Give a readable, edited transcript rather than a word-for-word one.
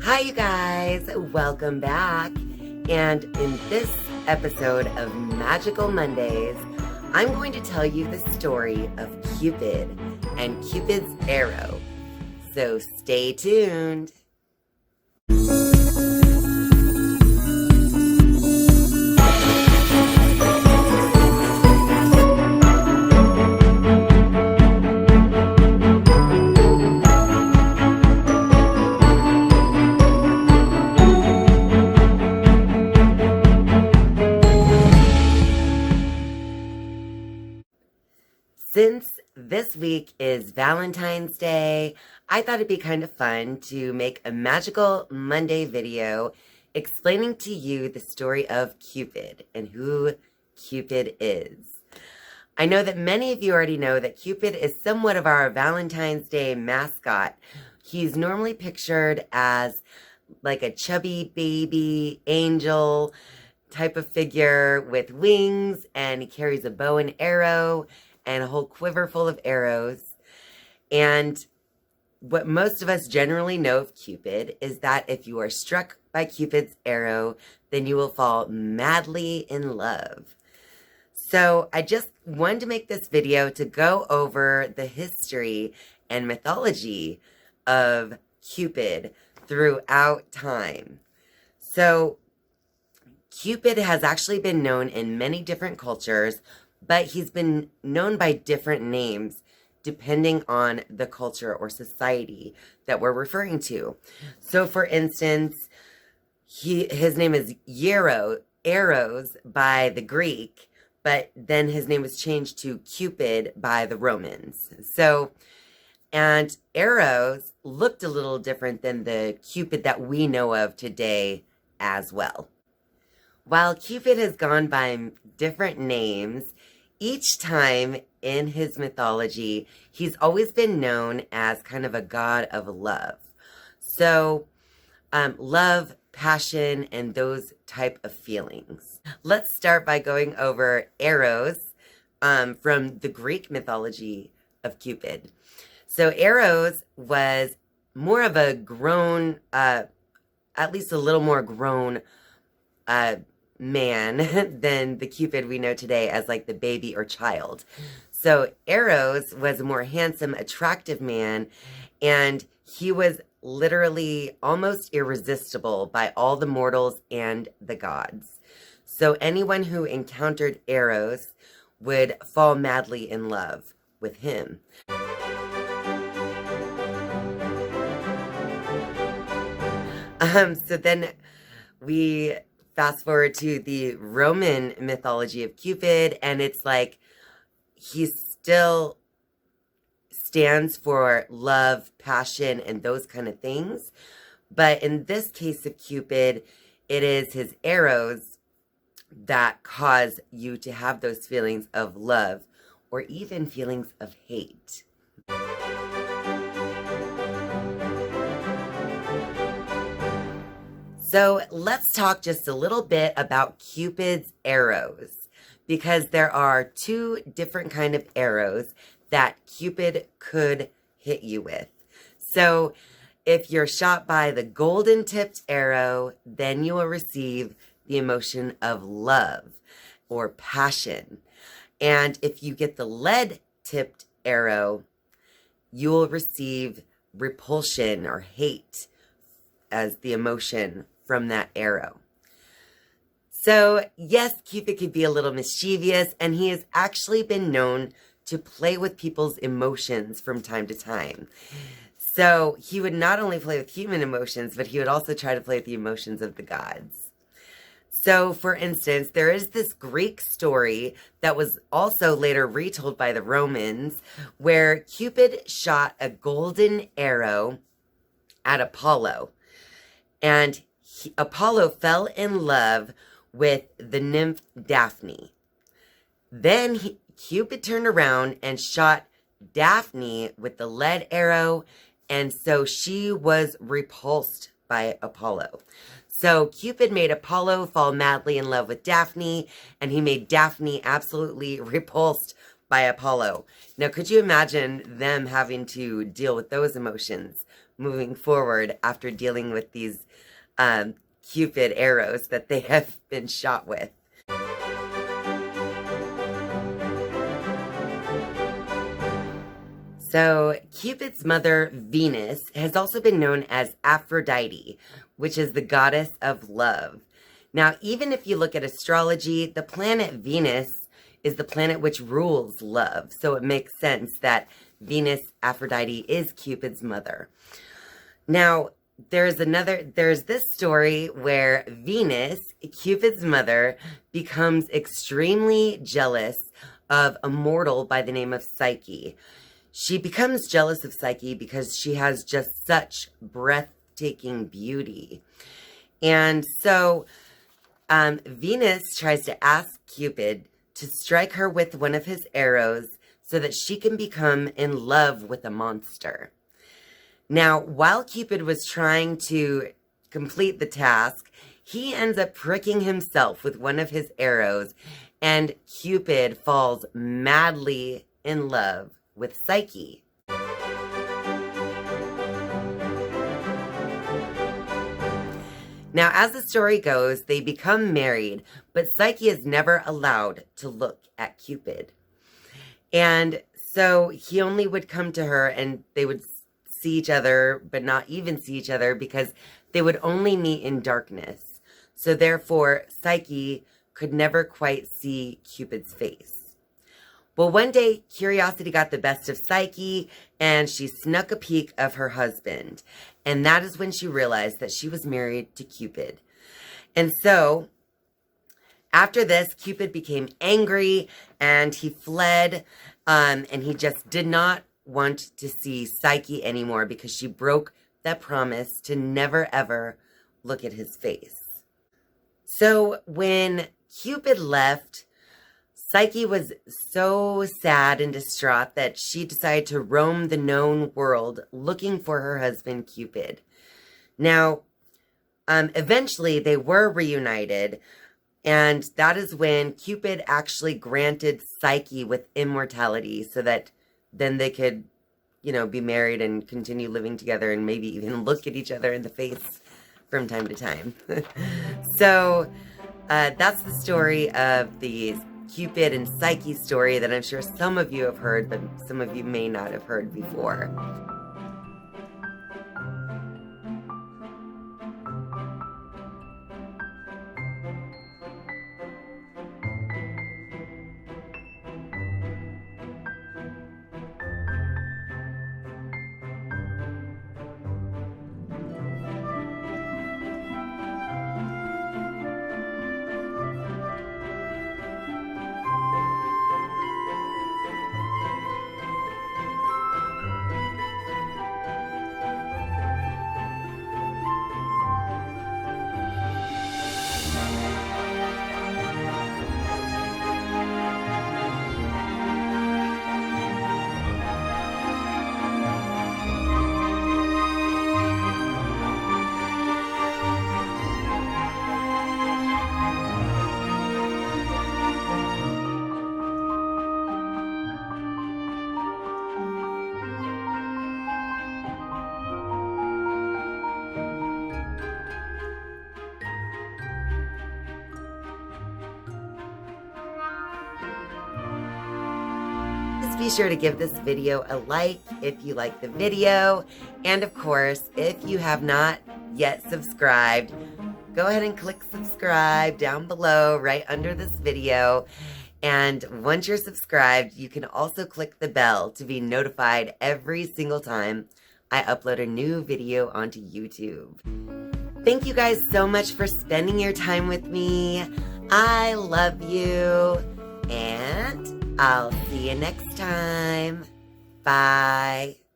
Hi, you guys. Welcome back. And in this episode of Magical Mondays, I'm going to tell you the story of Cupid and Cupid's Arrow. So stay tuned. Since this week is Valentine's Day, I thought it'd be kind of fun to make a Magical Monday video explaining to you the story of Cupid and who Cupid is. I know that many of you already know that Cupid is somewhat of our Valentine's Day mascot. He's normally pictured as like a chubby baby angel type of figure with wings, and he carries a bow and arrow and a whole quiver full of arrows. And what most of us generally know of Cupid is that if you are struck by Cupid's arrow, then you will fall madly in love. So I just wanted to make this video to go over the history and mythology of Cupid throughout time. So Cupid has actually been known in many different cultures, but he's been known by different names depending on the culture or society that we're referring to. So for instance, his name is Eros by the Greek, but then his name was changed to Cupid by the Romans. So, and Eros looked a little different than the Cupid that we know of today as well. While Cupid has gone by different names, each time in his mythology, he's always been known as kind of a god of love. So, love, passion, and those type of feelings. Let's start by going over Eros from the Greek mythology of Cupid. So Eros was more of a grown, at least a little more grown man than the Cupid we know today as like the baby or child. So Eros was a more handsome, attractive man, and he was literally almost irresistible by all the mortals and the gods. So anyone who encountered Eros would fall madly in love with him. So then we fast forward to the Roman mythology of Cupid, and it's like he still stands for love, passion, and those kind of things. But in this case of Cupid, it is his arrows that cause you to have those feelings of love or even feelings of hate. So let's talk just a little bit about Cupid's arrows, because there are two different kind of arrows that Cupid could hit you with. So if you're shot by the golden tipped arrow, then you will receive the emotion of love or passion. And if you get the lead tipped arrow, you will receive repulsion or hate as the emotion from that arrow. So yes, Cupid could be a little mischievous, and he has actually been known to play with people's emotions from time to time. So he would not only play with human emotions, but he would also try to play with the emotions of the gods. So for instance, there is this Greek story that was also later retold by the Romans, where Cupid shot a golden arrow at Apollo, and Apollo fell in love with the nymph Daphne. Then Cupid turned around and shot Daphne with the lead arrow, and so she was repulsed by Apollo. So Cupid made Apollo fall madly in love with Daphne, and he made Daphne absolutely repulsed by Apollo. Now, could you imagine them having to deal with those emotions? moving forward after dealing with these Cupid arrows that they have been shot with. So, Cupid's mother, Venus, has also been known as Aphrodite, which is the goddess of love. Now, even if you look at astrology, the planet Venus is the planet which rules love. So it makes sense that Venus, Aphrodite, is Cupid's mother. Now, there's this story where Venus, Cupid's mother, becomes extremely jealous of a mortal by the name of Psyche. She becomes jealous of Psyche because she has just such breathtaking beauty. And so Venus tries to ask Cupid to strike her with one of his arrows so that she can become in love with a monster. Now, while Cupid was trying to complete the task, he ends up pricking himself with one of his arrows, and Cupid falls madly in love with Psyche. Now, as the story goes, they become married, but Psyche is never allowed to look at Cupid. And so he only would come to her and they would see each other, but not even see each other because they would only meet in darkness. So therefore, Psyche could never quite see Cupid's face. Well, one day, curiosity got the best of Psyche, and she snuck a peek of her husband. And that is when she realized that she was married to Cupid. And so, after this, Cupid became angry, and he fled, and he just did not want to see Psyche anymore because she broke that promise to never, ever look at his face. So, when Cupid left, Psyche was so sad and distraught that she decided to roam the known world looking for her husband, Cupid. Now, eventually they were reunited, and that is when Cupid actually granted Psyche with immortality so that then they could, be married and continue living together and maybe even look at each other in the face from time to time. So, that's the story of the Cupid and Psyche story that I'm sure some of you have heard, but some of you may not have heard before. Be sure to give this video a like if you like the video. And of course, if you have not yet subscribed, go ahead and click subscribe down below right under this video. And once you're subscribed, you can also click the bell to be notified every single time I upload a new video onto YouTube. Thank you guys so much for spending your time with me. I love you. And I'll see you next time. Bye.